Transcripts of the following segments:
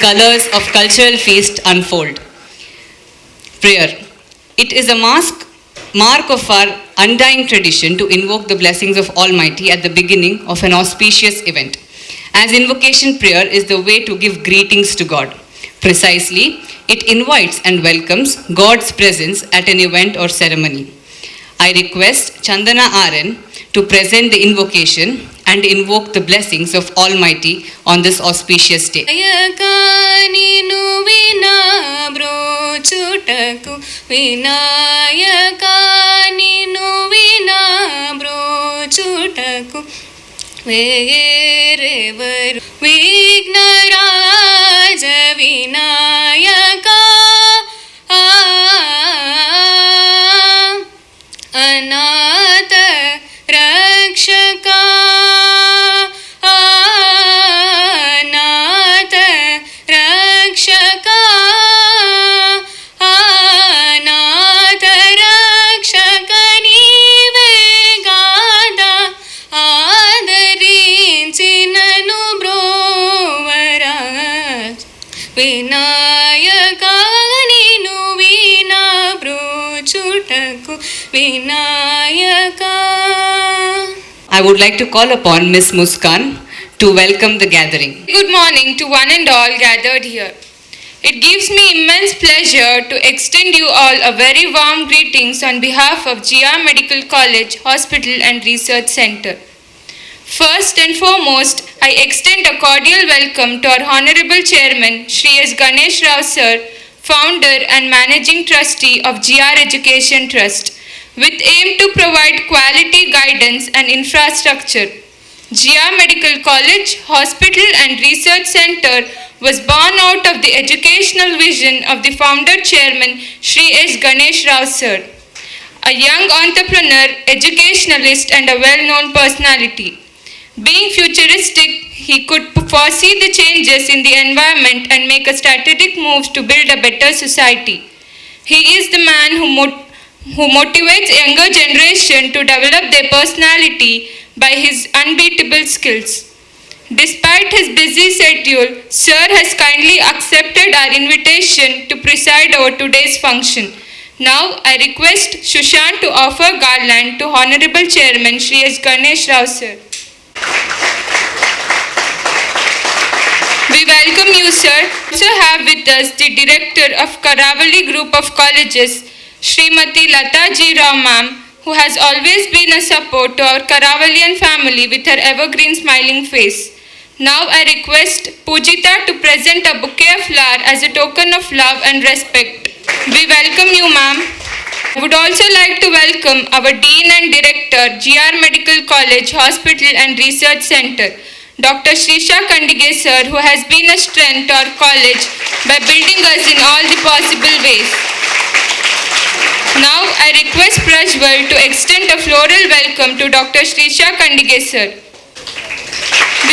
colors of cultural feast unfold. Prayer. It is a mark of our undying tradition to invoke the blessings of Almighty at the beginning of an auspicious event, as invocation prayer is the way to give greetings to God. Precisely, it invites and welcomes God's presence at an event or ceremony. I request Chandana RN to present the invocation and invoke the blessings of Almighty on this auspicious day. Wherever Vignaraja Vinayaka Anatha Rakshaka Anatha Rakshaka Anatha Rakshaka Nive Gada Adarincinanu Brovaraj Vinayaka Ninu Vina Brochutaku Vinayaka. I would like to call upon Ms. Muskan to welcome the gathering. Good morning to one and all gathered here. It gives me immense pleasure to extend you all a very warm greetings on behalf of GR Medical College, Hospital and Research Center. First and foremost, I extend a cordial welcome to our Honorable Chairman, Shri S. Ganesh Rao Sir, Founder and Managing Trustee of GR Education Trust, with aim to provide quality guidance and infrastructure. GR Medical College, Hospital and Research Center was born out of the educational vision of the founder chairman Shri S. Ganesh Rao Sir, a young entrepreneur, educationalist and a well-known personality. Being futuristic, he could foresee the changes in the environment and make a strategic moves to build a better society. He is the man who motivates younger generation to develop their personality by his unbeatable skills. Despite his busy schedule, Sir has kindly accepted our invitation to preside over today's function. Now, I request Shushan to offer garland to Honorable Chairman Shri S. Ganesh Rao Sir. We welcome you, sir. We also have with us the Director of Karavali Group of Colleges, Srimati Lata Ji Rao Ma'am, who has always been a support to our Karavalian family with her evergreen smiling face. Now I request Pujita to present a bouquet of flowers as a token of love and respect. We welcome you, ma'am. I would also like to welcome our Dean and Director, GR Medical College, Hospital and Research Center, Dr. Shrisha Kandige sir, who has been a strength to our college by building us in all the possible ways. Now I request Prajwal to extend a floral welcome to Dr. Shrisha Kandige sir.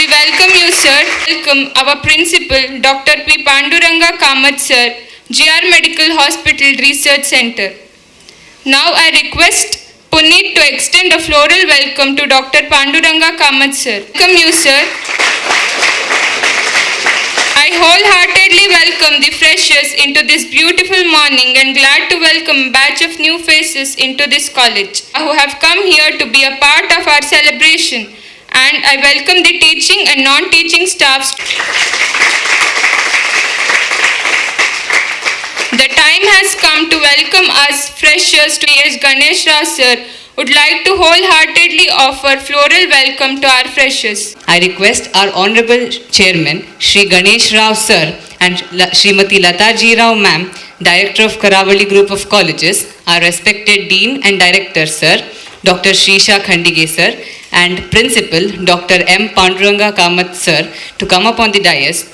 We welcome you, sir. Welcome our principal, Dr. P. Panduranga Kamath sir, GR Medical Hospital Research Center. Now I request Puneet to extend a floral welcome to Dr. Panduranga Kamath sir. Welcome you, sir. I wholeheartedly welcome the freshers into this beautiful morning and glad to welcome a batch of new faces into this college who have come here to be a part of our celebration, and I welcome the teaching and non-teaching staffs. The time has come to welcome us freshers to S. Ganesh Rao sir. Would like to wholeheartedly offer floral welcome to our freshers. I request our Honorable Chairman, Shri Ganesh Rao Sir and Srimati Lata Ji Rao Ma'am, Director of Karavali Group of Colleges, our respected Dean and Director Sir, Dr. Shrisha Kandige Sir, and Principal, Dr. M. Panduranga Kamath Sir, to come up on the dais.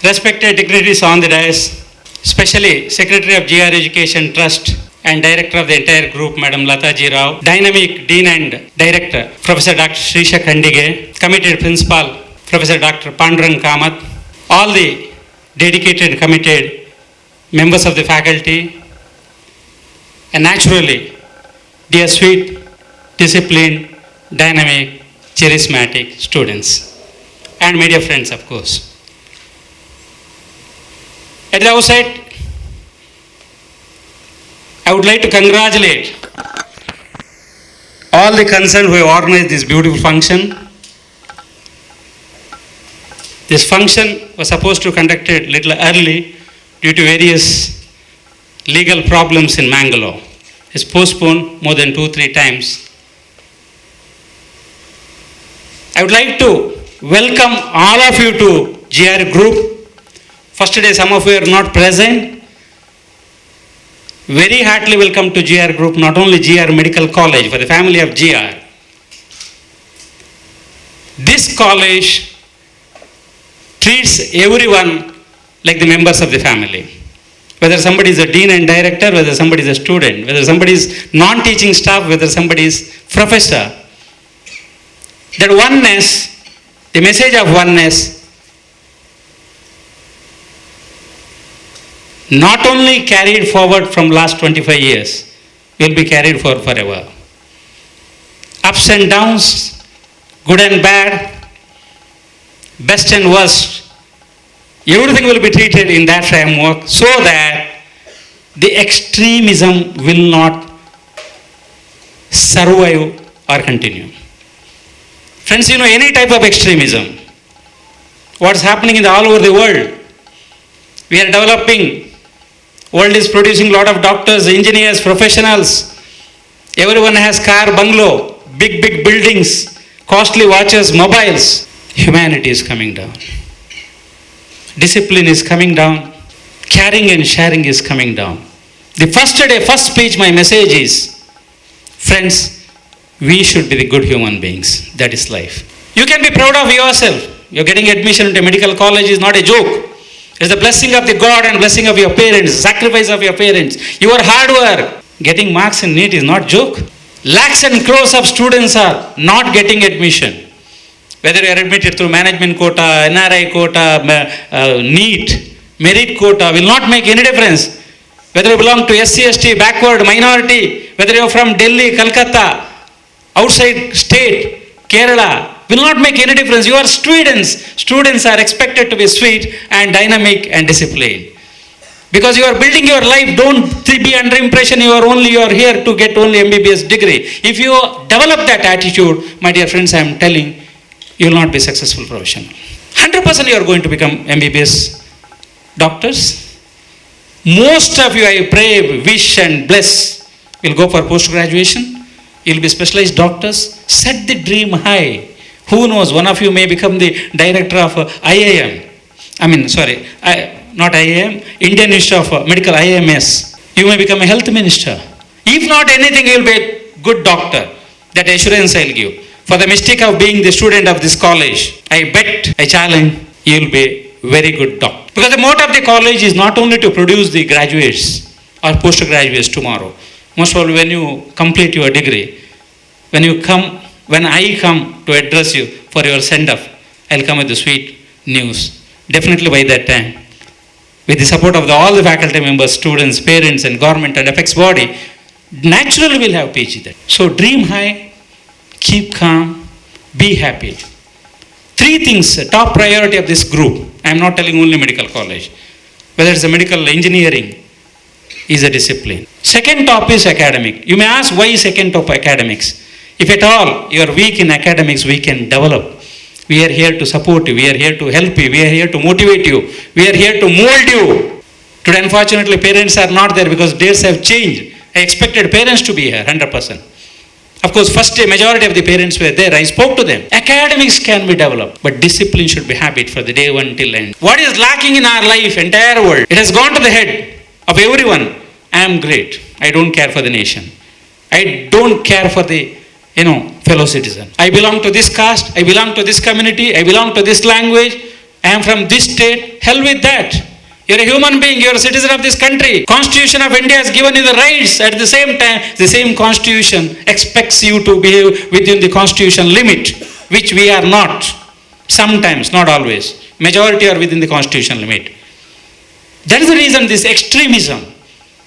Respected dignitaries on the dais, especially Secretary of GR Education Trust and Director of the entire group, Madam Lata Ji Rao, Dynamic Dean and Director, Professor Dr. Srisha Kandige, Committed Principal, Professor Dr. Pandurang Kamath, all the dedicated and committed members of the faculty, and naturally, dear sweet, disciplined, dynamic, charismatic students, and media friends, of course. At the outset, I would like to congratulate all the concerned who have organized this beautiful function. This function was supposed to be conducted a little early due to various legal problems in Mangalore. It's postponed more than 2-3 times. I would like to welcome all of you to GR Group. First day, some of you are not present. Very heartily welcome to GR Group, not only GR Medical College, for the family of GR. This college treats everyone like the members of the family. Whether somebody is a dean and director, whether somebody is a student, whether somebody is non-teaching staff, whether somebody is professor. That oneness, the message of oneness, not only carried forward from last 25 years, will be carried for forever. Ups and downs, good and bad, best and worst, everything will be treated in that framework so that the extremism will not survive or continue. Friends, you know, any type of extremism, what's happening in all over the world, we are developing. World is producing a lot of doctors, engineers, professionals. Everyone has car, bungalow, big buildings, costly watches, mobiles. Humanity is coming down. Discipline is coming down. Caring and sharing is coming down. The first day, first speech, my message is, friends, we should be the good human beings. That is life. You can be proud of yourself. You're getting admission into medical college is not a joke. It's the blessing of the God and blessing of your parents, sacrifice of your parents, your hard work. Getting marks in NEET is not joke. Lakhs and crores of students are not getting admission. Whether you are admitted through management quota, NRI quota, NEET, merit quota will not make any difference. Whether you belong to SC, ST, backward, minority, whether you are from Delhi, Calcutta, outside state, Kerala, will not make any difference. You are students. Students are expected to be sweet and dynamic and disciplined. Because you are building your life, don't be under impression you are here to get only MBBS degree. If you develop that attitude, my dear friends, I am telling, you will not be successful professional. 100% you are going to become MBBS doctors. Most of you, I pray, wish and bless, will go for post-graduation. You will be specialized doctors. Set the dream high. Who knows, one of you may become the director of IIM. Not IIM, Indian Institute of Medical, IMS. You may become a health minister. If not anything, you will be a good doctor. That assurance I will give. For the mistake of being the student of this college, I bet, I challenge, you will be very good doctor. Because the motto of the college is not only to produce the graduates or postgraduates tomorrow. Most probably when you complete your degree, when I come to address you for your send-off, I'll come with the sweet news. Definitely by that time, with the support of all the faculty members, students, parents and government and FX body, naturally we'll have PG there. So dream high, keep calm, be happy. 3 things, top priority of this group. I am not telling only medical college. Whether it's a medical engineering, is a discipline. Second top is academic. You may ask why second top academics. If at all you are weak in academics, we can develop. We are here to support you. We are here to help you. We are here to motivate you. We are here to mold you. Today, unfortunately, parents are not there because days have changed. I expected parents to be here, 100%. Of course, first day, majority of the parents were there. I spoke to them. Academics can be developed, but discipline should be habit for the day one till end. What is lacking in our life, entire world? It has gone to the head of everyone. I am great. I don't care for the nation. I don't care for the fellow citizen. I belong to this caste, I belong to this community, I belong to this language. I am from this state, hell with that. You're a human being, you're a citizen of this country. Constitution of India has given you the rights. At the same time, the same constitution expects you to behave within the constitution limit, which we are not. Sometimes, not always. Majority are within the constitution limit. That is the reason this extremism,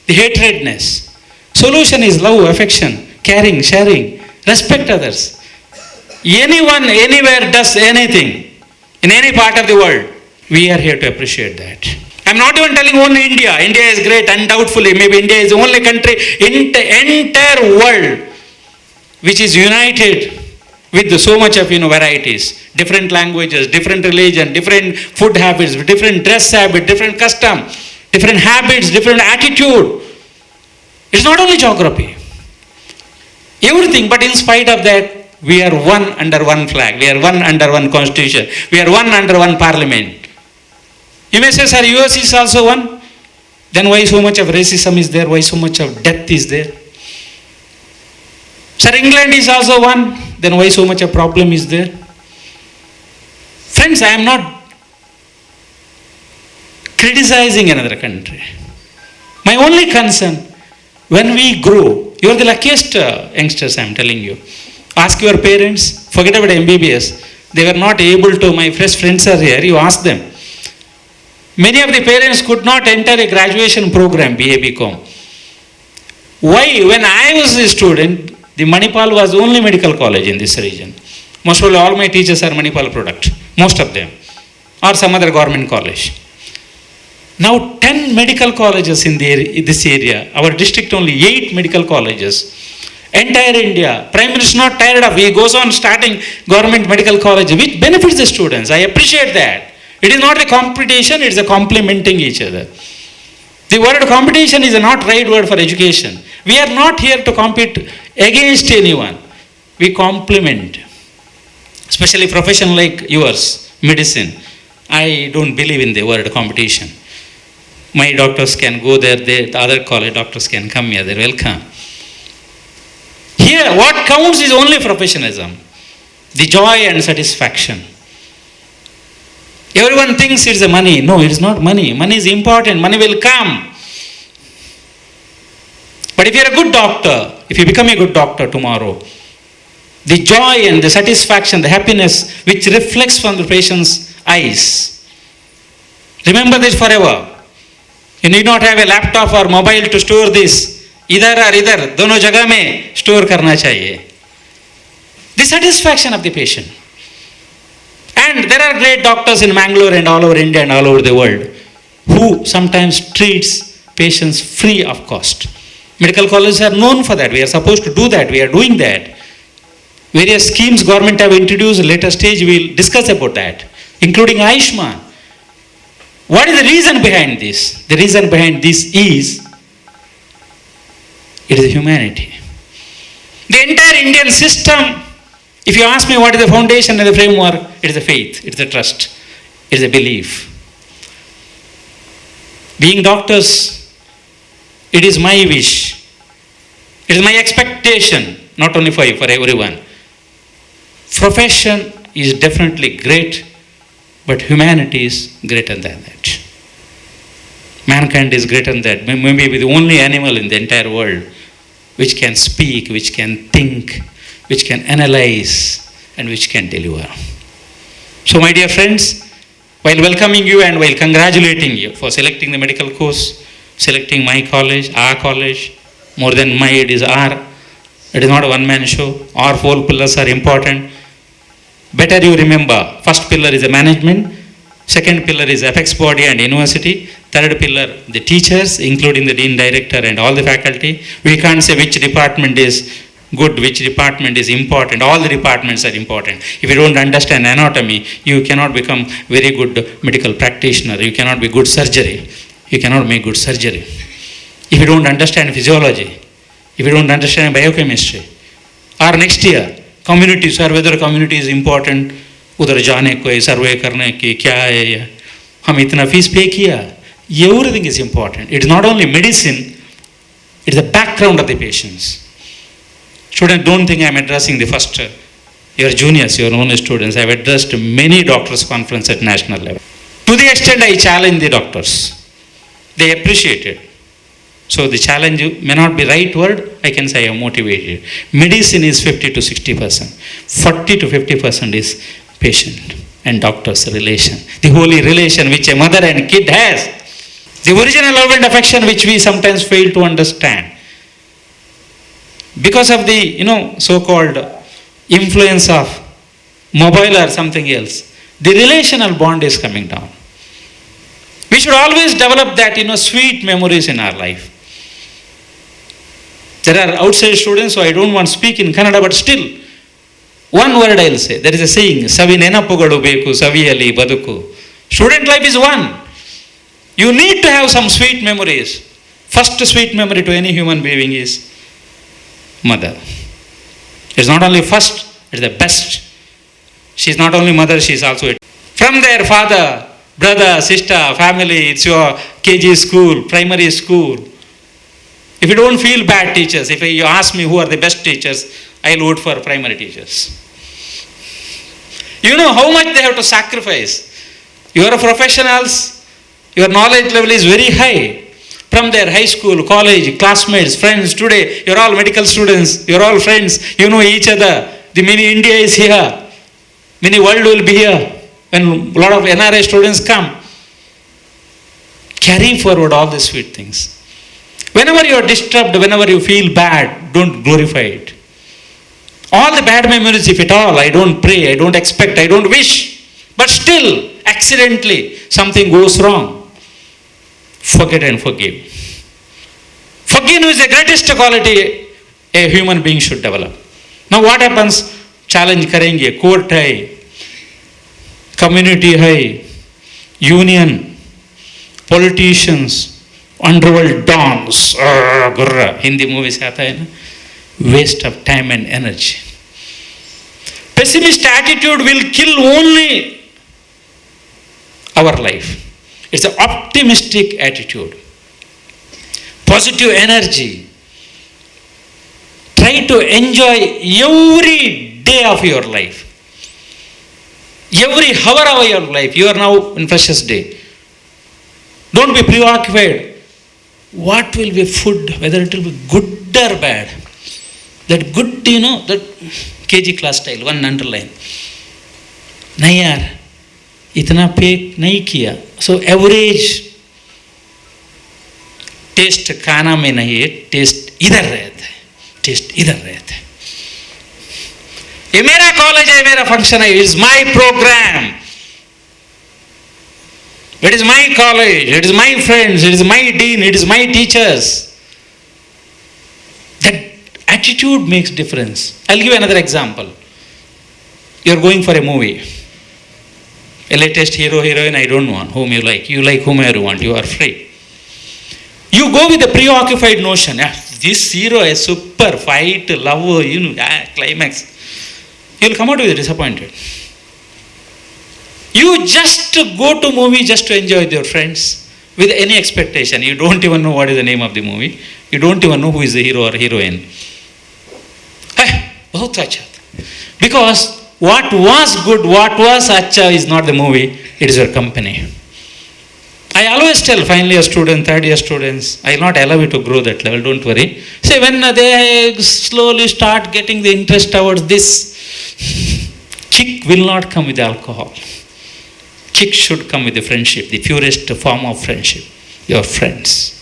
the hatredness. Solution is love, affection, caring, sharing, respect others. Anyone, anywhere does anything, in any part of the world, we are here to appreciate that. I'm not even telling only India. India is great, undoubtedly. Maybe India is the only country in the entire world which is united with so much of varieties, different languages, different religion, different food habits, different dress habit, different custom, different habits, different attitude. It's not only geography. Everything, but in spite of that, we are one under one flag. We are one under one constitution. We are one under one parliament. You may say, sir, US is also one. Then why so much of racism is there? Why so much of death is there? Sir, England is also one. Then why so much of problem is there? Friends, I am not criticizing another country. My only concern, when we grow, you are the luckiest youngsters, I am telling you. Ask your parents, forget about MBBS. They were not able to, my fresh friends are here, you ask them. Many of the parents could not enter a graduation program, BA, BCom. Why? When I was a student, the Manipal was the only medical college in this region. Most probably all my teachers are Manipal product, most of them, or some other government college. Now 10 medical colleges in this area, our district only 8 medical colleges. Entire India, Prime Minister not tired of, he goes on starting government medical college, which benefits the students. I appreciate that. It is not a competition, it is a complementing each other. The word competition is not right word for education. We are not here to compete against anyone. We complement. Especially profession like yours, medicine. I don't believe in the word competition. My doctors can go there, the other college doctors can come here, they're welcome. Here, what counts is only professionalism. The joy and satisfaction. Everyone thinks it's the money. No, it is not money. Money is important. Money will come. But if you're a good doctor, if you become a good doctor tomorrow, the joy and the satisfaction, the happiness which reflects from the patient's eyes, remember this forever. You need not have a laptop or mobile to store this. Idhar or idhar, dono jagah mein store karna chahiye. The satisfaction of the patient. And there are great doctors in Mangalore and all over India and all over the world who sometimes treats patients free of cost. Medical colleges are known for that. We are supposed to do that. We are doing that. Various schemes government have introduced. Later stage we will discuss about that, including Ayushman. What is the reason behind this? The reason behind this is it is humanity. The entire Indian system, if you ask me what is the foundation and the framework, it is the faith, it is the trust, it is the belief. Being doctors, it is my wish, it is my expectation, not only for you, for everyone. Profession is definitely great, but humanity is greater than that. Mankind is greater than that. Maybe the only animal in the entire world which can speak, which can think, which can analyze, and which can deliver. So my dear friends, while welcoming you and while congratulating you for selecting the medical course, selecting my college, our college, more than my, it is our. It is not a one-man show. Our 4 pillars are important. Better you remember, first pillar is the management, second pillar is apex body and university, third pillar the teachers, including the dean, director and all the faculty. We can't say which department is good, which department is important. All the departments are important. If you don't understand anatomy, you cannot become very good medical practitioner. You cannot be good surgery. You cannot make good surgery. If you don't understand physiology, if you don't understand biochemistry, or next year, community, whether community is important, उधर जाने को सर्वे करने की क्या है ये हम इतना फीस पे किया, everything is important. It is not only medicine, it is the background of the patients. Students, don't think I am addressing the first your juniors, your own students. I have addressed many doctors' conference at national level. To the extent I challenge the doctors, they appreciate it. So the challenge may not be right word, I can say I am motivated. Medicine is 50 to 60%. 40 to 50% is patient and doctor's relation. The holy relation which a mother and kid has. The original love and affection which we sometimes fail to understand. Because of the, so-called influence of mobile or something else, the relational bond is coming down. We should always develop that, sweet memories in our life. There are outside students, so I don't want to speak in Kannada, but still, one word I will say. There is a saying, Savi nenapugalu beku, saviyali baduku. Student life is one. You need to have some sweet memories. First sweet memory to any human being is mother. It's not only first, it's the best. She's not only mother, she's also it. From there, father, brother, sister, family, it's your KG school, primary school. If you don't feel bad teachers, if you ask me who are the best teachers, I'll vote for primary teachers. You know how much they have to sacrifice. You are professionals, your knowledge level is very high. From their high school, college, classmates, friends, today, you're all medical students, you're all friends, you know each other. The mini India is here. Mini world will be here. When a lot of NRI students come, carry forward all these sweet things. Whenever you are disturbed, whenever you feel bad, don't glorify it. All the bad memories, if at all, I don't pray, I don't expect, I don't wish, but still, accidentally, something goes wrong. Forget and forgive. Forgiveness is the greatest quality a human being should develop. Now what happens? Challenge karenge, court hai, community hai, union, politicians, underworld dons, Hindi movies aata hai na? Waste of time and energy. Pessimist attitude will kill only our life. It's an optimistic attitude. Positive energy. Try to enjoy every day of your life. Every hour of your life. You are now in precious day. Don't be preoccupied. What will be food? Whether it will be good or bad. That good, that KG class style, one underline. Nahi yaar, itna पे नहीं किया. So average test खाना में नहीं है, test इधर रहता है, टेस्ट इधर रहता है. ये मेरा कॉलेज है, मेरा फंक्शन है, it is my programme, it is my college, it is my friends, it is my dean, it is my teachers. That attitude makes difference. I'll give another example. You're going for a movie. A latest hero, heroine, I don't want whom you like. You like whomever you want. You are free. You go with a preoccupied notion. This hero is super, fight, love, climax. You'll come out with disappointed. You just go to movie just to enjoy with your friends with any expectation. You don't even know what is the name of the movie. You don't even know who is the hero or heroine. बहुत अच्छा. Because what was good, what was acha is not the movie, it is your company. I always tell final year students, third year students, I will not allow you to grow that level, don't worry. Say when they slowly start getting the interest towards this, chick will not come with alcohol. Chick should come with the friendship, the purest form of friendship, your friends.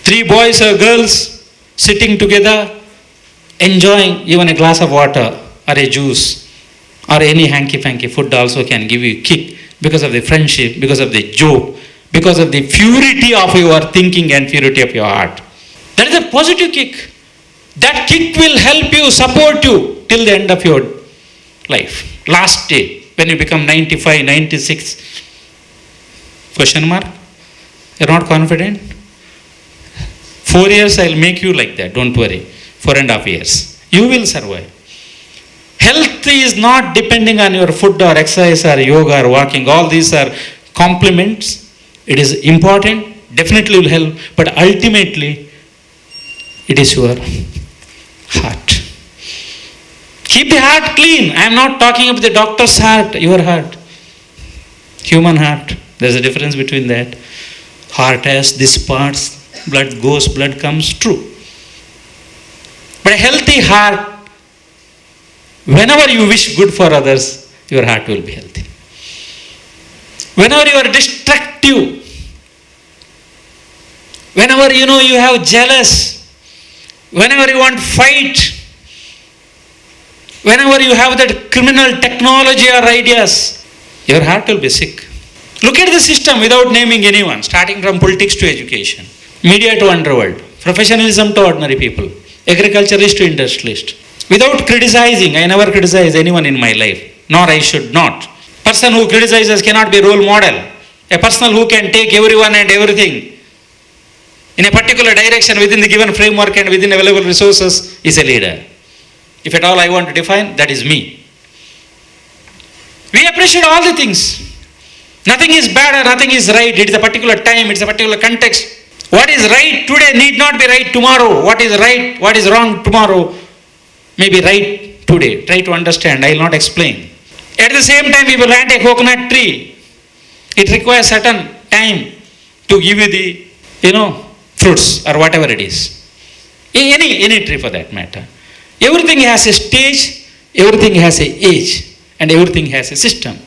3 boys or girls sitting together, enjoying even a glass of water or a juice or any hanky-panky food also can give you a kick because of the friendship, because of the joke, because of the purity of your thinking and purity of your heart. That is a positive kick. That kick will help you, support you till the end of your life. Last day, when you become 95, 96, question mark? You're not confident? 4 years I'll make you like that, don't worry. 4.5 years. You will survive. Health is not depending on your food or exercise or yoga or walking. All these are complements. It is important, definitely will help, but ultimately it is your heart. Keep the heart clean. I am not talking about the doctor's heart, your heart. Human heart. There's a difference between that. Heart has these parts, blood goes, blood comes, true. But a healthy heart, whenever you wish good for others, your heart will be healthy. Whenever you are destructive, whenever you have jealous, whenever you want fight, whenever you have that criminal technology or ideas, your heart will be sick. Look at the system without naming anyone, starting from politics to education, media to underworld, professionalism to ordinary people, agriculturist to industrialist. Without criticizing, I never criticize anyone in my life, nor I should not. Person who criticizes cannot be a role model. A person who can take everyone and everything in a particular direction within the given framework and within available resources is a leader. If at all I want to define, that is me. We appreciate all the things. Nothing is bad or nothing is right. It is a particular time, it is a particular context. What is right today need not be right tomorrow. What is right, what is wrong tomorrow may be right today. Try to understand. I will not explain. At the same time, we will plant a coconut tree. It requires certain time to give you the, fruits or whatever it is. Any tree for that matter. Everything has a stage, everything has a age, and everything has a system.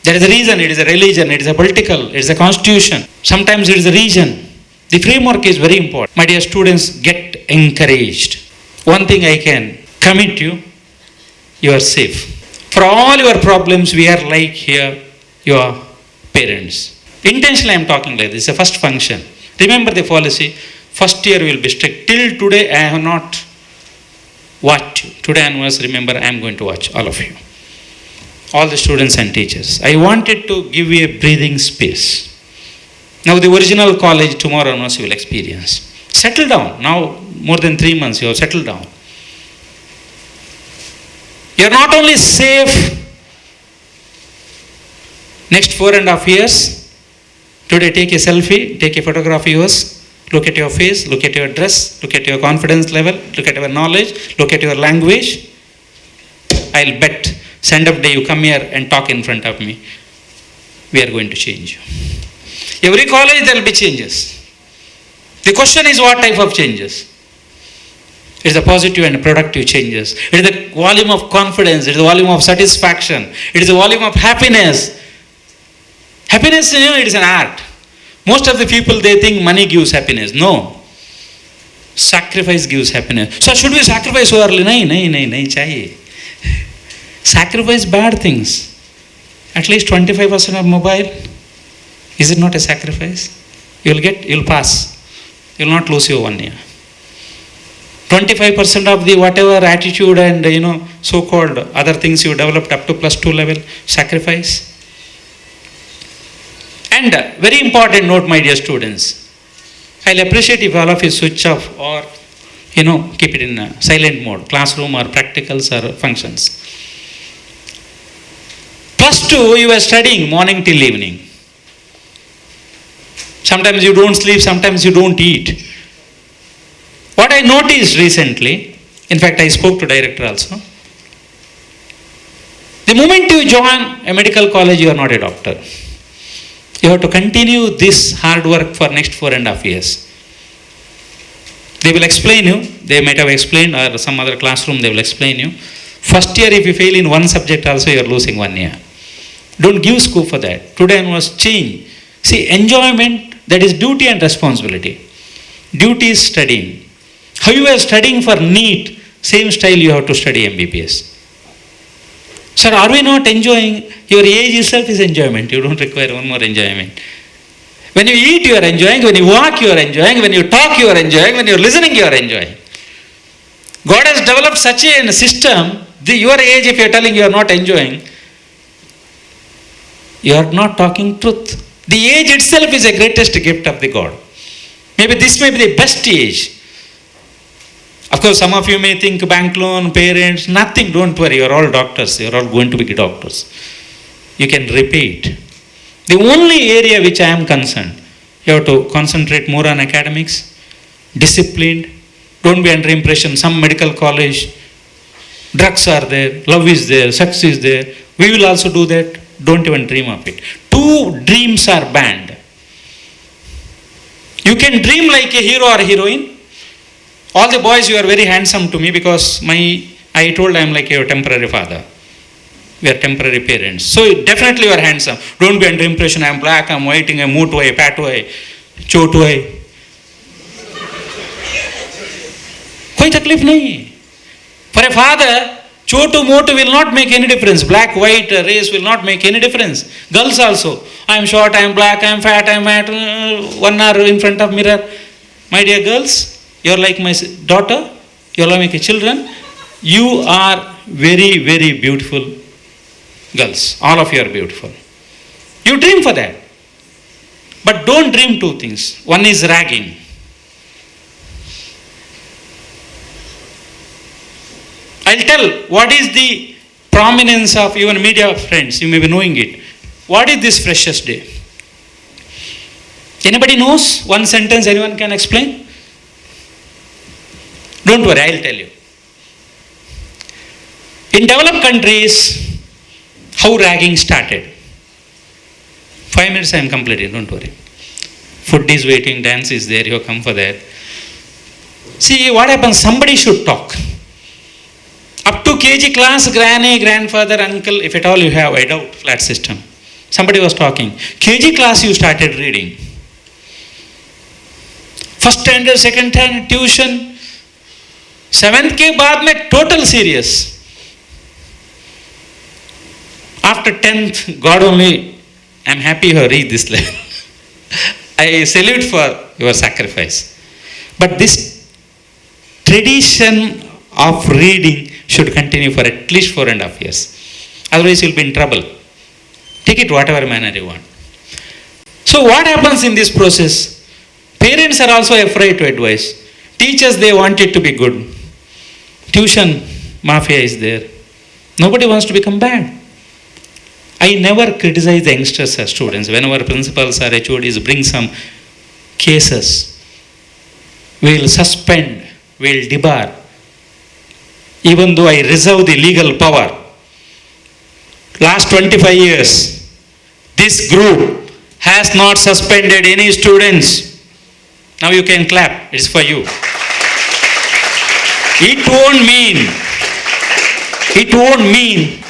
There is a reason, it is a religion, it is a political, it is a constitution. Sometimes it is a region. The framework is very important. My dear students, get encouraged. One thing I can commit you are safe. For all your problems, we are like here, your parents. Intentionally I am talking like this, the first function. Remember the policy, first year will be strict. Till today I have not watched you. Today onwards, remember, I am going to watch all of you. All the students and teachers. I wanted to give you a breathing space. Now the original college tomorrow onwards you will experience. Settle down. Now more than 3 months you have settled down. You are not only safe next 4.5 years. Today take a selfie, take a photograph of yours. Look at your face, look at your dress, look at your confidence level, look at your knowledge, look at your language. I'll bet send-up day you come here and talk in front of me. We are going to change you. Every college there will be changes. The question is what type of changes? It is the positive and productive changes. It is the volume of confidence, it is the volume of satisfaction, it is the volume of happiness. Happiness, it is an art. Most of the people, they think money gives happiness. No. Sacrifice gives happiness. So should we sacrifice so early? No, chahiye. Sacrifice bad things. At least 25% of mobile. Is it not a sacrifice? You'll pass. You'll not lose your 1 year. 25% of the whatever attitude and so-called other things you developed up to +2 level, sacrifice. And very important note, my dear students. I'll appreciate if all of you switch off or keep it in silent mode, classroom or practicals or functions. +2, you are studying morning till evening. Sometimes you don't sleep, sometimes you don't eat. What I noticed recently, in fact I spoke to director also, the moment you join a medical college, you are not a doctor. You have to continue this hard work for next 4.5 years. They will explain you, they might have explained, or some other classroom they will explain you. First year if you fail in one subject also, you are losing 1 year. Don't give scope for that. Today onwards change. See, enjoyment, that is duty and responsibility. Duty is studying. How you are studying for NEET, same style you have to study MBBS. Sir, are we not enjoying? Your age itself is enjoyment. You don't require one more enjoyment. When you eat, you are enjoying. When you walk, you are enjoying. When you talk, you are enjoying. When you are listening, you are enjoying. God has developed such a system, your age, if you are telling you are not enjoying, you are not talking truth. The age itself is a greatest gift of the God. Maybe this may be the best age. Of course, some of you may think bank loan, parents, nothing, don't worry, you are all doctors, you are all going to be doctors. You can repeat. The only area which I am concerned, you have to concentrate more on academics, disciplined, don't be under impression, some medical college, Drugs are there, love is there, sex is there. We will also do that. Don't even dream of it. Two dreams are banned. You can dream like a hero or heroine. All the boys, you are very handsome to me because I told I am like your temporary father. We are temporary parents. So definitely you are handsome. Don't be under impression I am black, I am white, I am moot hai, fat hai, chotu hai. कोई तकलीफ नहीं. For a father, chotu motu will not make any difference. Black, white, race will not make any difference. Girls also. I am short, I am black, I am fat, I am fat. 1 hour in front of mirror. My dear girls, you are like my daughter. You are like my children. You are very, very beautiful girls. All of you are beautiful. You dream for that. But don't dream two things. One is ragging. I'll tell what is the prominence of even media friends. You may be knowing it. What is this Freshers' Day? Anybody knows? One sentence anyone can explain? Don't worry, I'll tell you. In developed countries, how ragging started. 5 minutes I am completing, don't worry. Food is waiting, dance is there, you come for that. See what happens, somebody should talk. Up to KG class, granny, grandfather, uncle, if at all you have, I doubt, flat system. Somebody was talking. KG class you started reading. First standard, second standard, tuition. 7th के बाद में total serious. After 10th, God only, I am happy you have reached this level. I salute for your sacrifice. But this tradition of reading should continue for at least 4.5 years. Otherwise you will be in trouble. Take it whatever manner you want. So what happens in this process? Parents are also afraid to advise. Teachers, they want it to be good. Tuition mafia is there. Nobody wants to become bad. I never criticize the youngsters as students. Whenever principals or HODs bring some cases, we will suspend, we will debar. Even though I reserve the legal power. Last 25 years, this group has not suspended any students. Now you can clap, it's for you. It won't mean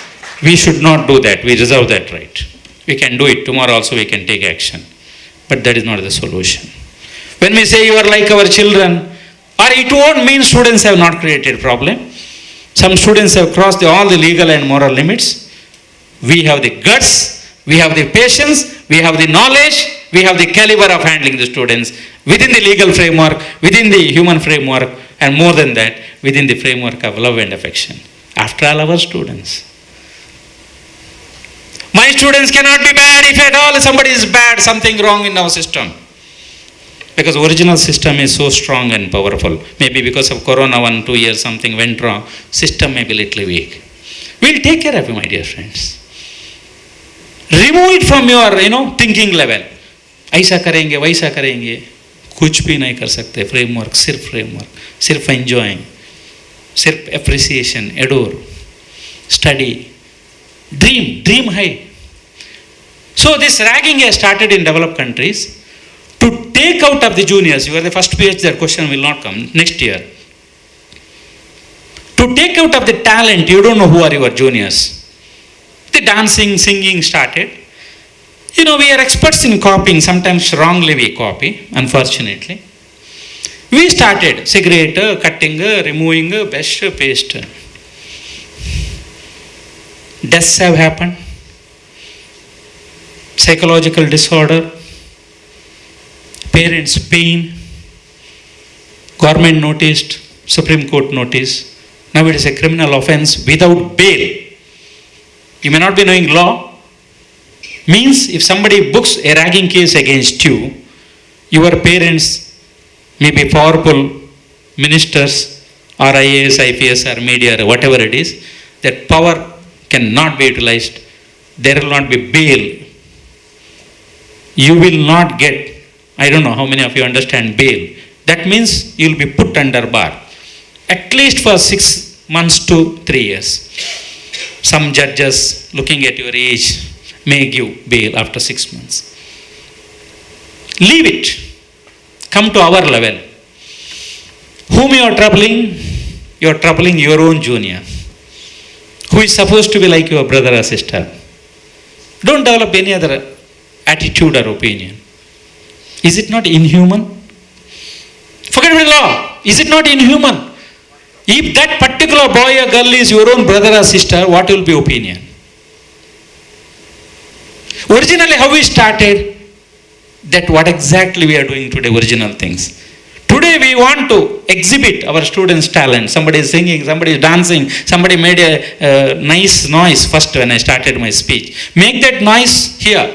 we should not do that. We reserve that right. We can do it. Tomorrow also we can take action. But that is not the solution. When we say you are like our children, or it won't mean students have not created problem. Some students have crossed all the legal and moral limits. We have the guts, we have the patience, we have the knowledge, we have the caliber of handling the students within the legal framework, within the human framework, and more than that, within the framework of love and affection. After all, our students. My students cannot be bad. If at all somebody is bad, something wrong in our system. Because original system is so strong and powerful. Maybe because of Corona 1-2 years something went wrong. System may be little weak. We'll take care of you, my dear friends. Remove it from your, thinking level. ऐसा करेंगे, वैसा करेंगे. कुछ भी नहीं कर सकते. Framework, सिर्फ enjoying, सिर्फ appreciation, adore, study, dream high. So this ragging has started in developed countries. To take out of the juniors, you are the first PhD, that question will not come next year. To take out of the talent, you don't know who are your juniors. The dancing, singing started. We are experts in copying, sometimes wrongly we copy, unfortunately. We started cigarette, cutting, removing, best, paste. Deaths have happened. Psychological disorder. Parents' pain. Government noticed, Supreme Court noticed. Now it is a criminal offense without bail. You may not be knowing law. Means if somebody books a ragging case against you, your parents may be powerful ministers or IAS, IPS or media or whatever it is, that power cannot be utilized. There will not be bail. You will not get, I don't know how many of you understand bail. That means you will be put under bar. At least for 6 months to 3 years. Some judges, looking at your age, may give bail after 6 months. Leave it. Come to our level. Whom you are troubling? You are troubling your own junior, who is supposed to be like your brother or sister. Don't develop any other attitude or opinion. Is it not inhuman? Forget about law. Is it not inhuman? If that particular boy or girl is your own brother or sister, what will be opinion? Originally, how we started, that what exactly we are doing today, original things. Today we want to exhibit our students' talent. Somebody is singing, somebody is dancing, somebody made a nice noise first when I started my speech. Make that noise here.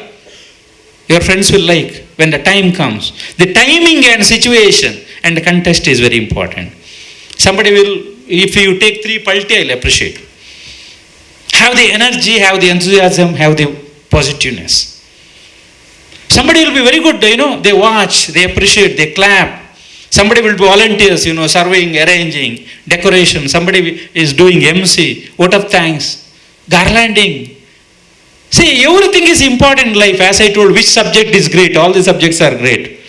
Your friends will like when the time comes. The timing and situation and the context is very important. Somebody will, if you take 3 palti, I'll appreciate. Have the energy, have the enthusiasm, have the positiveness. Somebody will be very good, they watch, they appreciate, they clap. Somebody will be volunteers, serving, arranging, decoration. Somebody is doing MC, vote of thanks, garlanding. See, everything is important in life. As I told, which subject is great? All the subjects are great.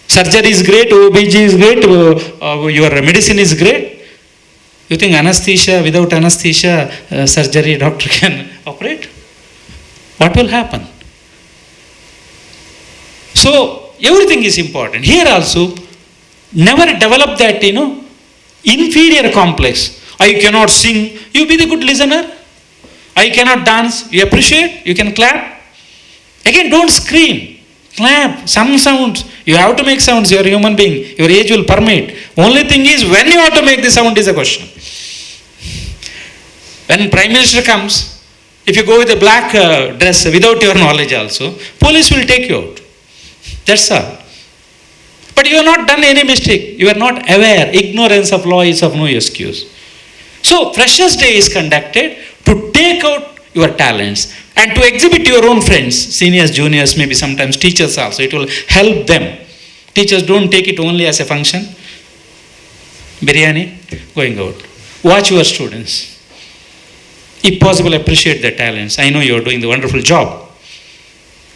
Surgery is great, OBG is great, your medicine is great. You think anesthesia, without anesthesia, surgery, doctor can operate? What will happen? So, everything is important. Here also, never develop that, inferior complex. I cannot sing, you be the good listener. I cannot dance, you appreciate, you can clap. Again, don't scream, clap, some sounds. You have to make sounds, you are a human being. Your age will permit. Only thing is, when you have to make the sound is a question. When Prime Minister comes, if you go with a black dress without your knowledge also, police will take you out. That's all. But you have not done any mistake. You are not aware. Ignorance of law is of no excuse. So, Freshers' Day is conducted to take out your talents and to exhibit your own friends, seniors, juniors, maybe sometimes teachers also. It will help them. Teachers, don't take it only as a function. Biryani, going out. Watch your students. If possible, appreciate their talents. I know you are doing the wonderful job.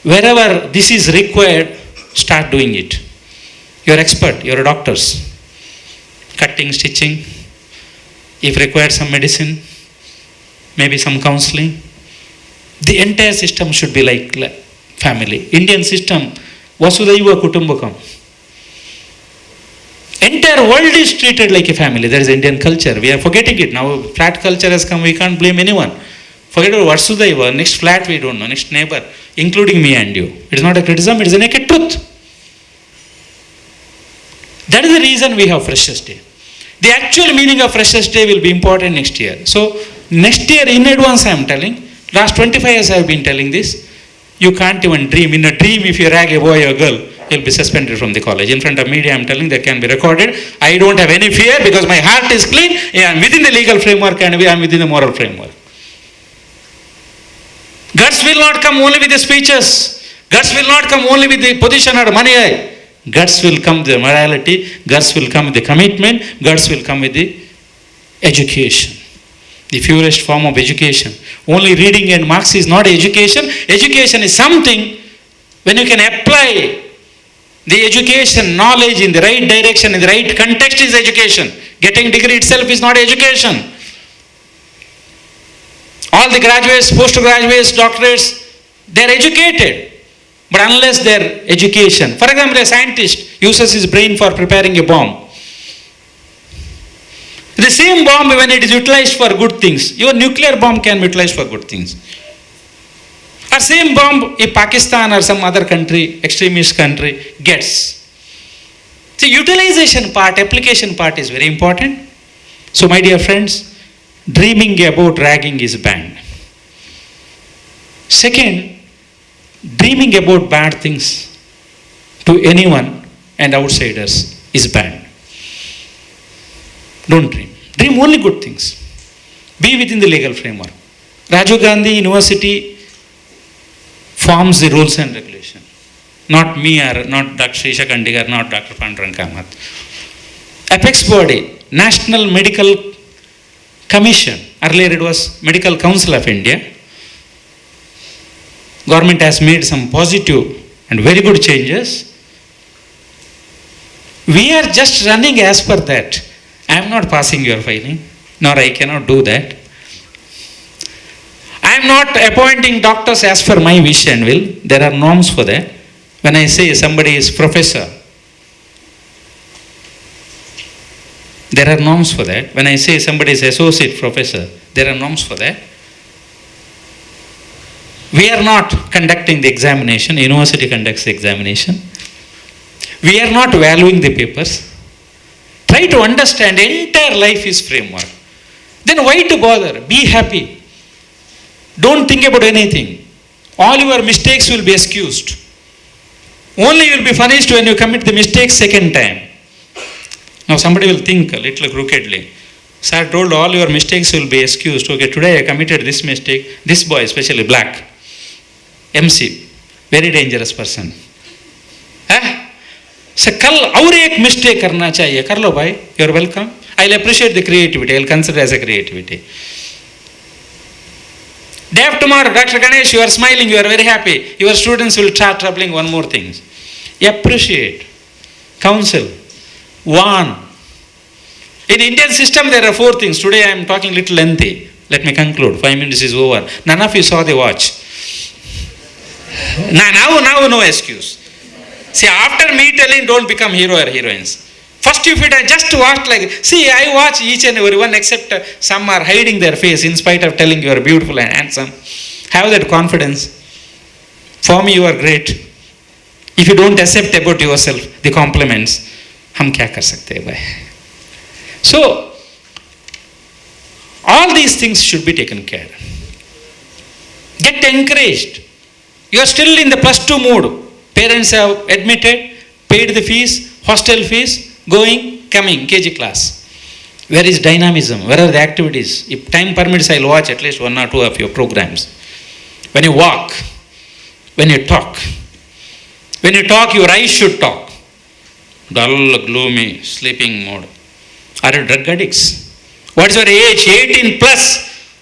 Wherever this is required, start doing it. You are expert, you are doctors. Cutting, stitching, if required some medicine, maybe some counseling. The entire system should be like family. Indian system, Vasudhaiva Kutumbakam. Entire world is treated like a family. That is Indian culture. We are forgetting it. Now flat culture has come, we can't blame anyone. Forget about Vasudhaiva, next flat we don't know, next neighbor, including me and you. It is not a criticism, it is a naked truth. That is the reason we have Freshers' Day. The actual meaning of Freshers' Day will be important next year. So, next year in advance I am telling, last 25 years I have been telling this, you can't even dream. In a dream, if you rag a boy or girl, you will be suspended from the college. In front of media I am telling, that can be recorded. I don't have any fear because my heart is clean. I am within the legal framework and I am within the moral framework. Guts will not come only with the speeches. Guts will not come only with the position or money. Guts will come with the morality. Guts will come with the commitment. Guts will come with the education. The purest form of education. Only reading and marks is not education. Education is something when you can apply the education, knowledge in the right direction, in the right context is education. Getting degree itself is not education. All the graduates, postgraduates, doctorates, they are educated. But unless their education, for example, a scientist uses his brain for preparing a bomb. The same bomb, when it is utilized for good things, your nuclear bomb can be utilized for good things. Or same bomb, if Pakistan or some other country, extremist country, gets. The utilization part, application part is very important. So my dear friends, dreaming about ragging is banned. Second, dreaming about bad things to anyone and outsiders is banned. Don't dream. Dream only good things. Be within the legal framework. Rajiv Gandhi University forms the rules and regulation. Not me or not Dr. Srisha Kandigar, not Dr. Pandran Kamath. Apex body, National Medical Commission. Earlier it was Medical Council of India. Government has made some positive and very good changes. We are just running as per that. I am not passing your filing, nor I cannot do that. I am not appointing doctors as per my wish and will. There are norms for that. When I say somebody is professor, there are norms for that. When I say somebody is associate professor, there are norms for that. We are not conducting the examination. University conducts the examination. We are not valuing the papers. Try to understand entire life is framework. Then why to bother? Be happy. Don't think about anything. All your mistakes will be excused. Only you will be punished when you commit the mistake second time. Now somebody will think a little crookedly. Sir told all your mistakes will be excused. Okay, today I committed this mistake. This boy, especially black, MC, very dangerous person. So कल और एक mistake करना चाहिए. कर लो भाई. You are welcome. I will appreciate the creativity. I will consider as a creativity. Day after tomorrow, Dr. Ganesh, you are smiling. You are very happy. Your students will start troubling one more thing. Appreciate, counsel, warn. In Indian system, there are 4 things. Today I am talking little lengthy. Let me conclude. 5 minutes is over. None of you saw the watch. Now no excuse. See, after me telling, don't become hero or heroines. First, if it I just watched I watch each and every one except some are hiding their face in spite of telling you are beautiful and handsome. Have that confidence. For me, you are great. If you don't accept about yourself the compliments, हम क्या कर सकते हैं भाई? So, all these things should be taken care. Get encouraged. You are still in the +2 mood. Parents have admitted, paid the fees, hostel fees, going, coming, KG class. Where is dynamism? Where are the activities? If time permits, I'll watch at least 1 or 2 of your programs. When you walk, when you talk, your eyes should talk. Dull, gloomy, sleeping mode. Are you drug addicts? What's your age? 18 plus.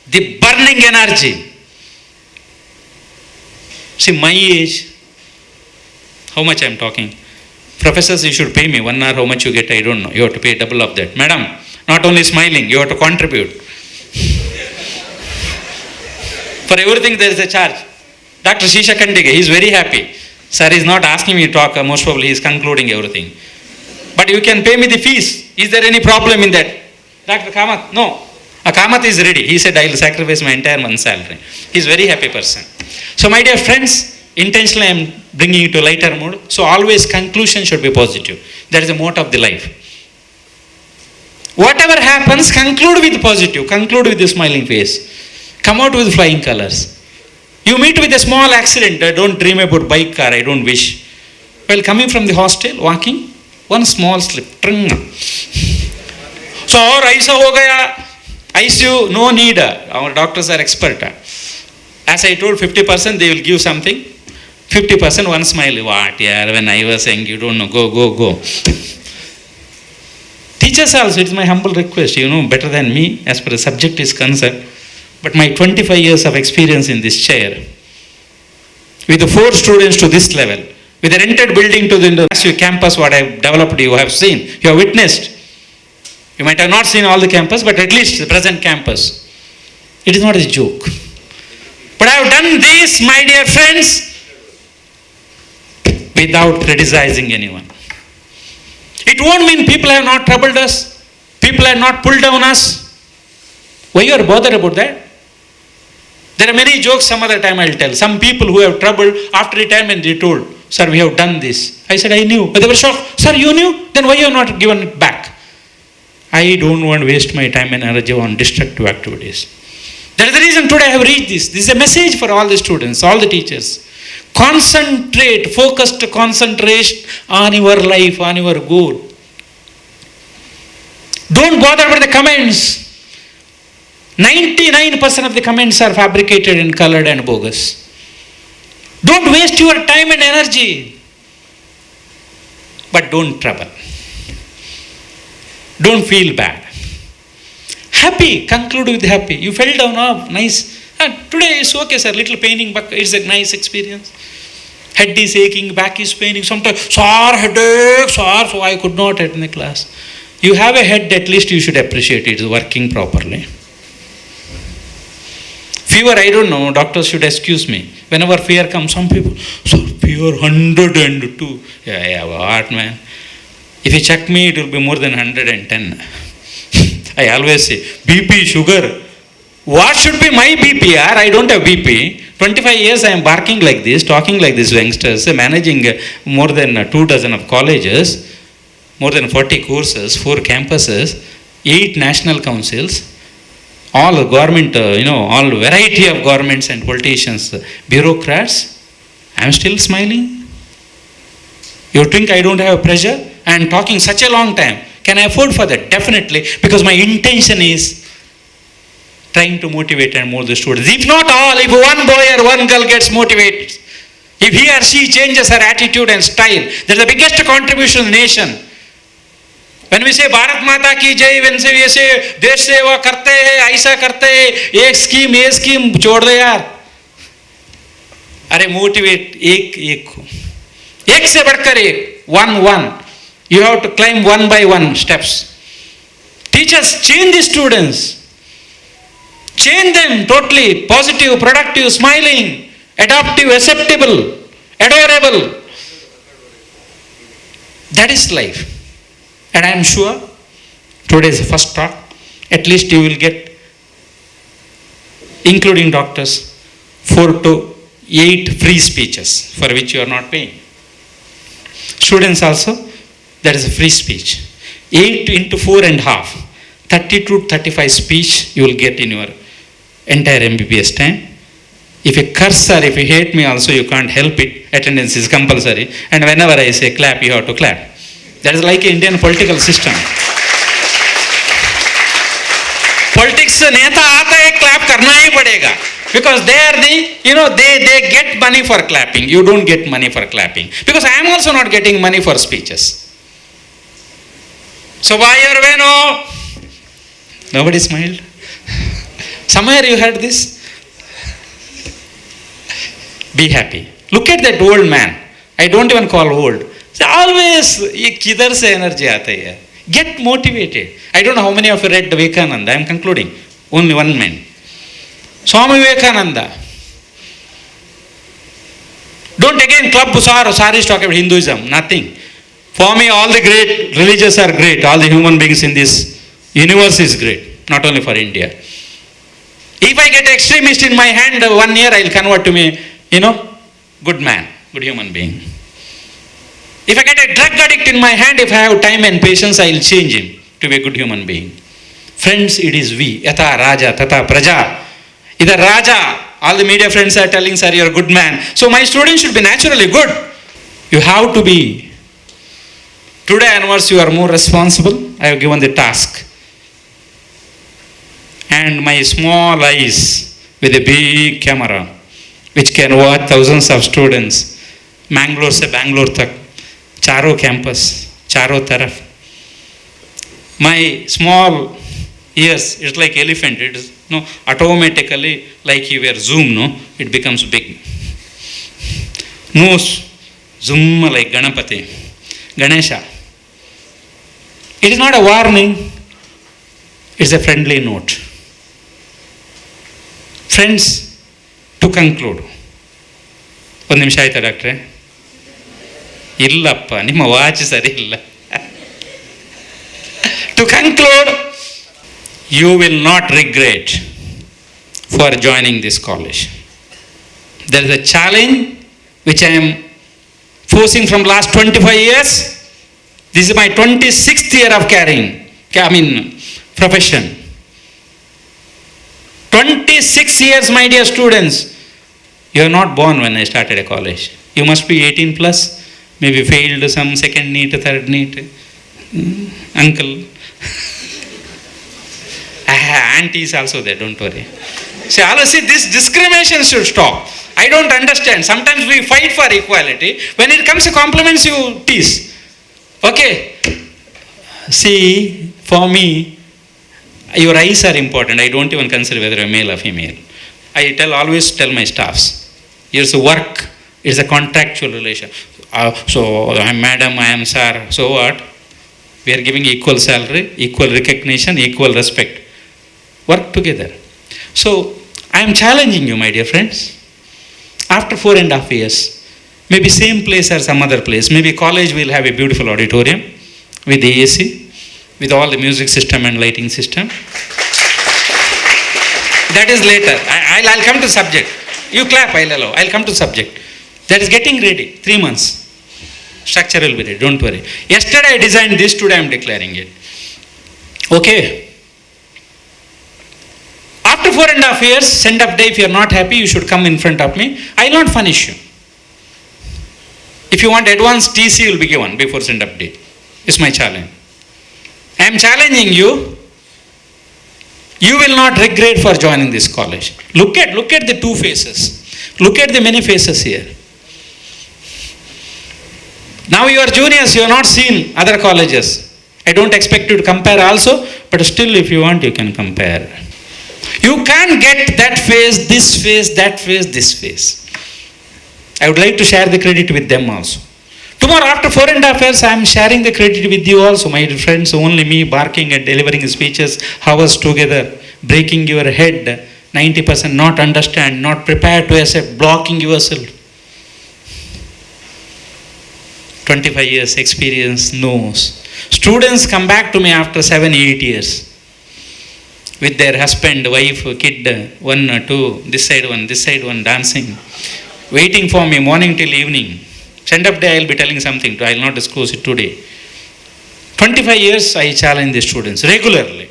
The burning energy. See, my age, how much I am talking? Professors, you should pay me 1 hour. How much you get, I don't know. You have to pay double of that. Madam, not only smiling, you have to contribute. For everything there is a charge. Dr. Shisha Kandige, he is very happy. Sir is not asking me to talk. Most probably he is concluding everything. But you can pay me the fees. Is there any problem in that? Dr. Kamath, no. Kamath is ready. He said, I will sacrifice my entire month's salary. He is a very happy person. So my dear friends, intentionally I am bringing you to lighter mood. So always conclusion should be positive. That is the motto of the life. Whatever happens, conclude with positive. Conclude with a smiling face. Come out with flying colors. You meet with a small accident. Don't dream about bike car. I don't wish. While coming from the hostel, walking, one small slip. So और ऐसा हो गया. ICU, no need. Our doctors are expert. As I told, 50% they will give something. 50% one smile. What? Yeah, when I was saying, you don't know. Go. Teachers also, it's my humble request. You know better than me as far as subject is concerned. But my 25 years of experience in this chair, with the 4 students to this level, with the rented building to the massive campus, what I have developed, you have seen, you have witnessed. You might have not seen all the campus, but at least the present campus. It is not a joke. But I have done this, my dear friends, without criticizing anyone. It won't mean people have not troubled us, people have not pulled down us. Why you are bothered about that? There are many jokes some other time I will tell. Some people who have troubled after retirement they told, sir, we have done this. I said, I knew. But they were shocked. Sir, you knew? Then why you have not given it back? I don't want to waste my time and energy on destructive activities. That is the reason today I have reached this. This is a message for all the students, all the teachers. Concentrate, focused concentration on your life, on your goal. Don't bother about the comments. 99% of the comments are fabricated and colored and bogus. Don't waste your time and energy. But don't trouble. Don't feel bad. Happy, conclude with happy. You fell down, oh, nice. Today is okay, sir, little paining, but it's a nice experience. Head is aching, back is paining. Sometimes, sir, headache, sir, so I could not attend the class. You have a head, at least you should appreciate it is working properly. Fever, I don't know, doctors should excuse me. Whenever fear comes, some people, sir, fever 102. Yeah, what, man? If you check me, it will be more than 110. I always say, BP, sugar. What should be my BP? I don't have BP. 25 years I am barking like this, talking like this, youngsters, managing more than 2 dozen of colleges, more than 40 courses, 4 campuses, 8 national councils, all government, all variety of governments and politicians, bureaucrats. I am still smiling. You think I don't have pressure? And talking such a long time. Can I afford for that? Definitely, because my intention is trying to motivate and mold the students. If not all, if one boy or one girl gets motivated, if he or she changes her attitude and style, that's the biggest contribution to the nation. When we say Bharat Mata ki jai, when we say Desh Seva karte hai, aisa karte hai, ye scheme, chhod de yaar. Are motivate, ek ko. Ek se badhkar ek, one. You have to climb one by one steps. Teachers, change the students. Change them totally. Positive, productive, smiling, adaptive, acceptable, adorable. That is life. And I am sure today is the first talk. At least you will get, including doctors, 4 to 8 free speeches for which you are not paying. Students also, that is a free speech. 8 into 4.5, 30 to 35 speech you will get in your entire MBBS time. If you curse or if you hate me also, you can't help it. Attendance is compulsory. And whenever I say clap, you have to clap. That is like Indian political system. Politics, neta aata hai, clap karna hi padega. Because they are the, they get money for clapping. You don't get money for clapping. Because I am also not getting money for speeches. So why your way no? Nobody smiled. Somewhere you heard this. Be happy. Look at that old man. I don't even call old. So always, ye kidhar se energy aata hai. Get motivated. I don't know how many of you read Vivekananda. I am concluding. Only one man. Swami Vivekananda. Don't again club Saris talk about Hinduism. Nothing. For me, all the great religions are great. All the human beings in this universe is great. Not only for India. If I get extremist in my hand, 1 year I will convert to me, good man, good human being. If I get a drug addict in my hand, if I have time and patience, I will change him to be a good human being. Friends, it is we. Yata Raja, Tata Praja. Either Raja, all the media friends are telling, sir, you are a good man. So my students should be naturally good. You have to be. Today onwards, you are more responsible. I have given the task. And my small eyes with a big camera, which can watch thousands of students. Mangalore se Bangalore tak. Charo campus. Charo taraf. My small ears, it's like elephant. It is automatically, like you wear zoom, it becomes big. Nose, zoom like Ganapati, Ganesha. It is not a warning, it's a friendly note. Friends, to conclude. ಒಂದು ನಿಮಿಷ ಆಯ್ತಾ ಡಾಕ್ಟ್ರೆ? ಇಲ್ಲಪ್ಪ, ನಿಮ್ಮ watch ಸರಿ ಇಲ್ಲ. To conclude, you will not regret for joining this college. There is a challenge which I am forcing from last 25 years. This is my 26th year of profession. 26 years, my dear students. You are not born when I started a college. You must be 18 plus, maybe failed some second NEET, third NEET. Uncle. Auntie is also there, don't worry. See, this discrimination should stop. I don't understand. Sometimes we fight for equality. When it comes to compliments, you tease. Okay. See, for me, Your eyes are important. I don't even consider whether a male or female. I always tell my staffs, here's a work, it's a contractual relation. So I am madam, I am sir, so what? We are giving equal salary, equal recognition, equal respect. Work together. So I am challenging you, my dear friends. After 4.5 years, maybe same place or some other place, maybe college will have a beautiful auditorium with the AC, with all the music system and lighting system. That is later. I'll come to subject. You clap, I'll allow. I'll come to subject. That is getting ready. 3 months. Structure will be ready. Don't worry. Yesterday I designed this, today I am declaring it. Okay. After 4.5 years, send up day, if you are not happy, you should come in front of me. I will not punish you. If you want advanced TC, you will be given before send up day. It's my challenge. I am challenging you. You will not regret for joining this college. Look at the two faces. Look at the many faces here. Now you are juniors, you have not seen other colleges. I don't expect you to compare also, but still if you want, you can compare. You can't get that face, this face, that face, this face. I would like to share the credit with them also. Tomorrow after 4.5 years, I am sharing the credit with you also, my friends. Only me barking and delivering speeches, hours together, breaking your head, 90% not understand, not prepared to accept, blocking yourself. 25 years experience knows. Students come back to me after 7-8 years with their husband, wife, kid, 1 or 2, this side one, dancing, waiting for me morning till evening. Send up day I will be telling something, I will not disclose it today. 25 years I challenge the students regularly.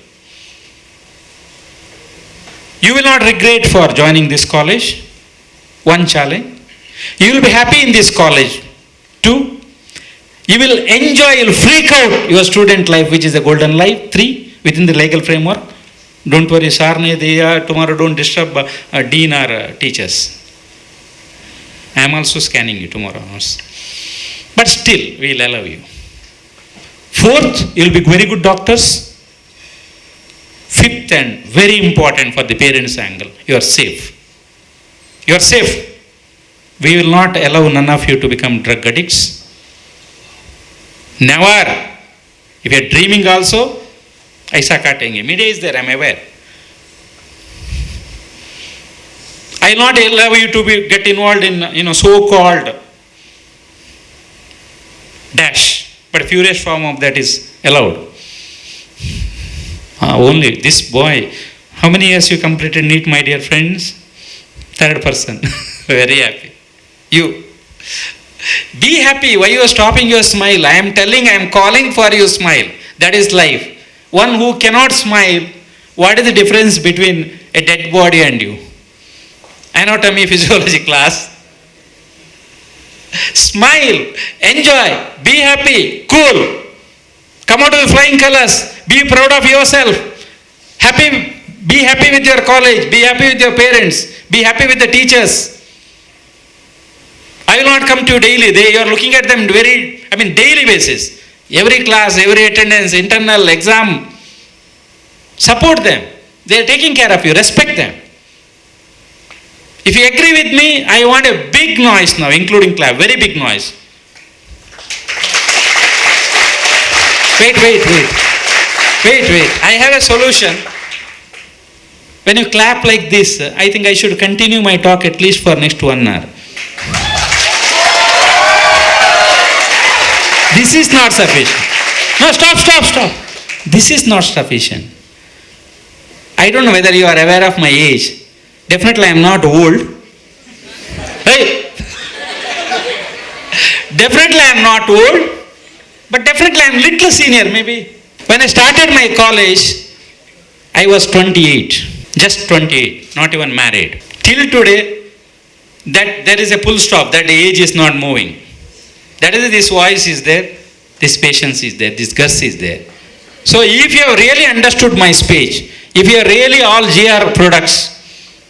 You will not regret for joining this college. 1 challenge. You will be happy in this college. 2. You will enjoy, you will freak out your student life, which is a golden life. 3. Within the legal framework. Don't worry, Sarne, tomorrow don't disturb dean or teachers. I am also scanning you tomorrow. But still, we will allow you. 4th, you will be very good doctors. 5th, and very important for the parents' angle, you are safe. You are safe. We will not allow none of you to become drug addicts. Never. If you are dreaming also, aisa katenge. Media is there, I am aware. I will not allow you to get involved in so-called dash, but purest form of that is allowed. Only this boy. How many years you completed NEET, my dear friends? 3rd person. Very happy. You. Be happy. Why you are stopping your smile? I am telling, I am calling for you smile. That is life. One who cannot smile, what is the difference between a dead body and you? Anatomy, physiology class. Smile, enjoy, be happy, cool. Come out with flying colors. Be proud of yourself. Be happy with your college. Be happy with your parents. Be happy with the teachers. I will not come to you daily. You are looking at them daily basis. Every class, every attendance, internal, exam. Support them. They are taking care of you. Respect them. If you agree with me, I want a big noise now, including clap. Very big noise. Wait. I have a solution. When you clap like this, I think I should continue my talk at least for next 1 hour. This is not sufficient. No, stop. This is not sufficient. I don't know whether you are aware of my age. Definitely I am not old. Right? Definitely I am not old. But definitely I am little senior maybe. When I started my college, I was 28. Just 28. Not even married. Till today, that there is a full stop. That age is not moving. That is, this voice is there. This patience is there. This guts is there. So if you have really understood my speech, if you are really all GR products,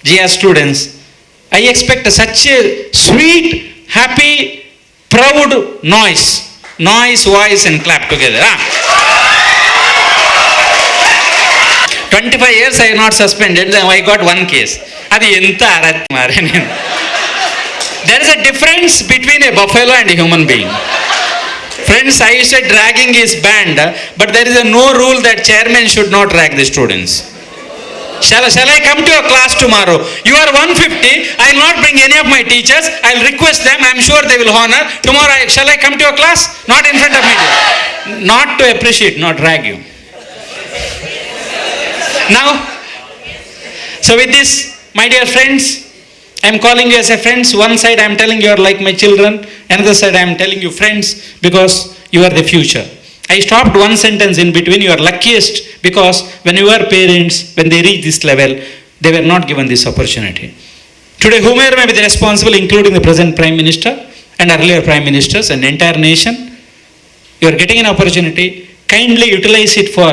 GR students, I expect such a sweet, happy, proud noise. Noise, voice and clap together. 25 years I have not suspended, then I got one case. అది ఎంత అరత్ మారే నేను. There is a difference between a buffalo and a human being. Friends, I said dragging is banned, but there is a no rule that chairman should not drag the students. Shall I come to your class tomorrow? You are 150. I will not bring any of my teachers. I will request them. I am sure they will honor. Tomorrow, shall I come to your class? Not in front of me. Not to appreciate, not drag you. Now, so with this, my dear friends, I am calling you as a friends. One side I am telling you are like my children. Another side I am telling you friends because you are the future. I stopped one sentence in between. You are luckiest because when your parents, when they reach this level, they were not given this opportunity. Today, whomever may be the responsible, including the present Prime Minister and earlier Prime Ministers and the entire nation, you are getting an opportunity. Kindly utilize it for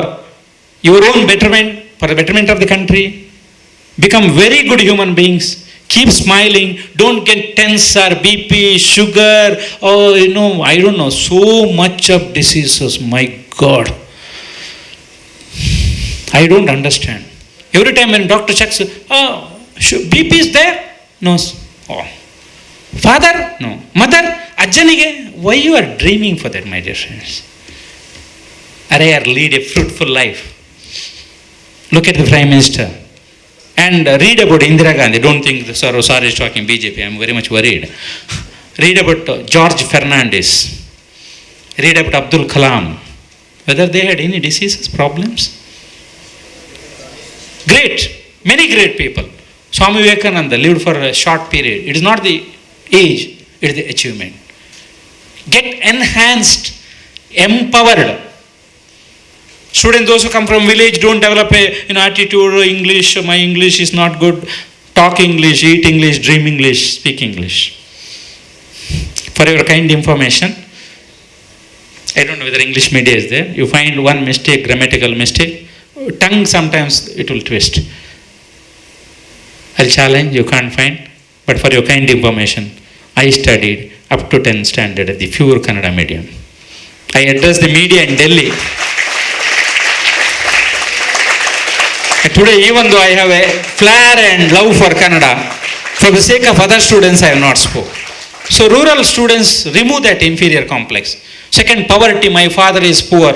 your own betterment, for the betterment of the country. Become very good human beings. Keep smiling. Don't get tense or BP, sugar, I don't know, so much of diseases. My God. I don't understand. Every time when doctor checks, BP is there? No. Oh. Father? No. Mother? Ajjanige? Why you are dreaming for that, my dear friends? Arey, lead a fruitful life. Look at the Prime Minister. And read about Indira Gandhi. Don't think sorry is talking BJP. I am very much worried. Read about George Fernandez. Read about Abdul Kalam. Whether they had any diseases, problems. Great. Many great people. Swami Vivekananda lived for a short period. It is not the age, it is the achievement. Get enhanced, empowered. Students, those who come from village, don't develop an attitude, English, my English is not good. Talk English, eat English, dream English, speak English. For your kind information, I don't know whether English media is there. You find one mistake, grammatical mistake, tongue sometimes it will twist. I'll challenge, you can't find. But for your kind information, I studied up to 10th standard at the pure Kannada medium. I addressed the media in Delhi. Today, even though I have a flair and love for Kannada, for the sake of other students, I have not spoke. So rural students remove that inferior complex. Second, poverty. My father is poor.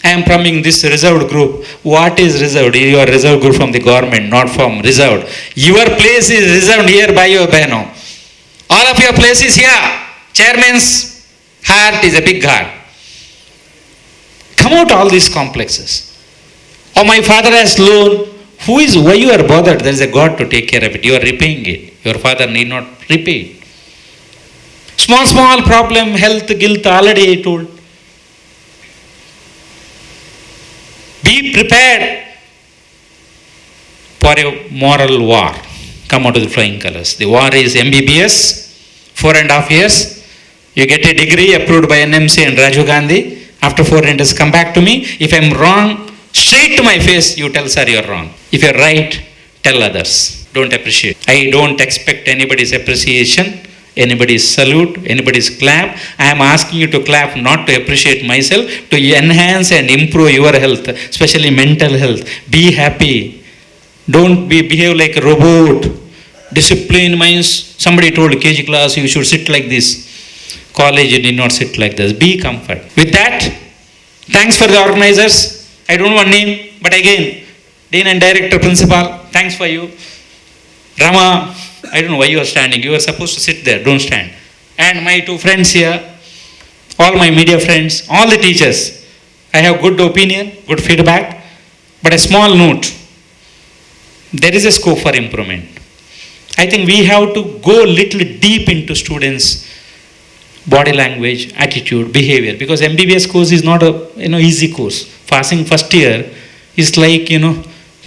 I am from this reserved group. What is reserved? You are reserved group from the government, not from reserved. Your place is reserved here by your Beno. All of your place is here. Chairman's heart is a big heart. Come out all these complexes. Oh, my father has loan. Why you are bothered? There is a God to take care of it. You are repaying it. Your father need not repay it. Small problem, health, guilt, already I told. Be prepared for a moral war. Come out of the flying colors. The war is MBBS, 4.5 years. You get a degree approved by NMC and Rajiv Gandhi. After 4 years, come back to me. If I am wrong, straight to my face, you tell, sir, you are wrong. If you are right, tell others. Don't appreciate. I don't expect anybody's appreciation, anybody's salute, anybody's clap. I am asking you to clap, not to appreciate myself, to enhance and improve your health, especially mental health. Be happy. Don't behave like a robot. Discipline means somebody told KG class, you should sit like this. College, you did not sit like this. Be comfort. With that, thanks for the organizers. I don't want name, but again, Dean and Director, Principal, thanks for you. Rama, I don't know why you are standing. You are supposed to sit there, don't stand. And my 2 friends here, all my media friends, all the teachers. I have good opinion, good feedback, but a small note. There is a scope for improvement. I think we have to go little deep into students' body language, attitude, behavior, because MBBS course is not a easy course. Passing first year is like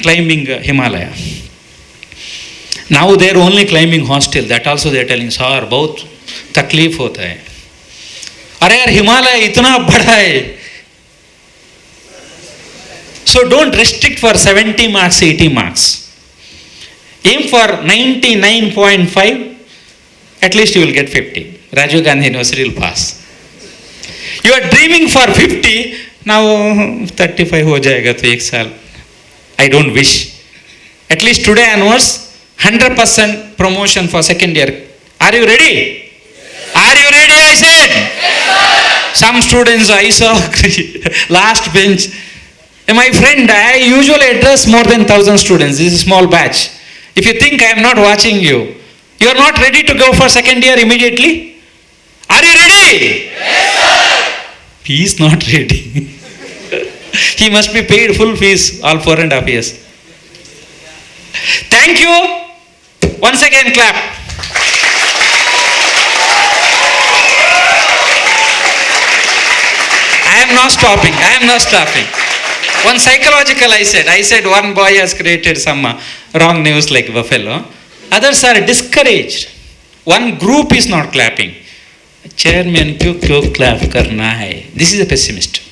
climbing Himalaya. Now they are only climbing hostel. That also they are telling, sir, बहुत तकलीफ होता है. अरे यार हिमालय इतना बड़ा है. So don't restrict for 70 marks, 80 marks. Aim for 99.5. At least you will get 50. Rajiv Gandhi University will pass. You are dreaming for 50. Now 35 हो जाएगा तो 1 साल. I don't wish. At least today onwards, 100% promotion for second year. Are you ready? Are you ready? I said. Some students I saw last bench. My friend, I usually address more than 1,000 students. This is a small batch. If you think I am not watching you, you are not ready to go for second year immediately? Are you ready? Yes, sir. He is not ready. He must be paid full fees all 4.5 years. Thank you. Once again, clap. I am not stopping. I am not stopping. One psychological I said one boy has created some wrong news like buffalo. Others are discouraged. One group is not clapping. Chairman क्यों clap करना है? This is a pessimist.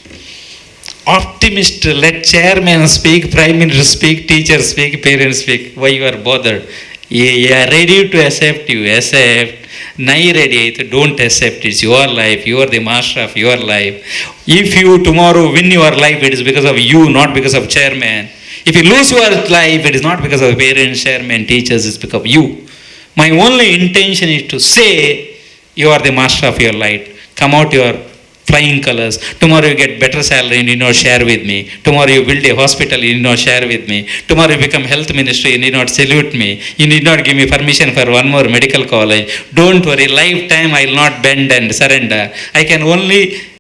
Optimist, let chairman speak, prime minister speak, teacher speak, parents speak. Why you are bothered? They are ready to accept you, accept. Nahi ready, don't accept. It's your life. You are the master of your life. If you tomorrow win your life, it is because of you, not because of chairman. If you lose your life, it is not because of parents, chairman, teachers. It's because of you. My only intention is to say you are the master of your life. Come out your flying colors. Tomorrow you get better salary, you need not share with me. Tomorrow you build a hospital, you need not share with me. Tomorrow you become health minister, you need not salute me. You need not give me permission for one more medical college. Don't worry, lifetime I will not bend and surrender. I can only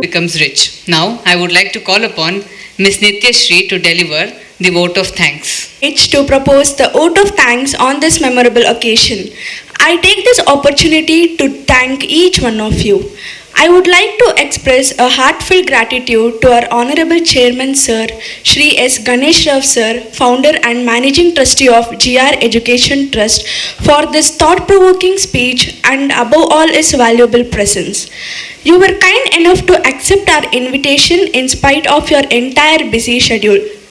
becomes rich. Now, I would like to call upon Ms. Nityashri to deliver the vote of thanks. It's to propose the vote of thanks on this memorable occasion. I take this opportunity to thank each one of you. I would like to express a heartfelt gratitude to our Honorable Chairman Sir, Shri S. Ganesh Rao Sir, Founder and Managing Trustee of GR Education Trust, for this thought-provoking speech and above all his valuable presence. You were kind enough to accept our invitation in spite of your entire busy schedule.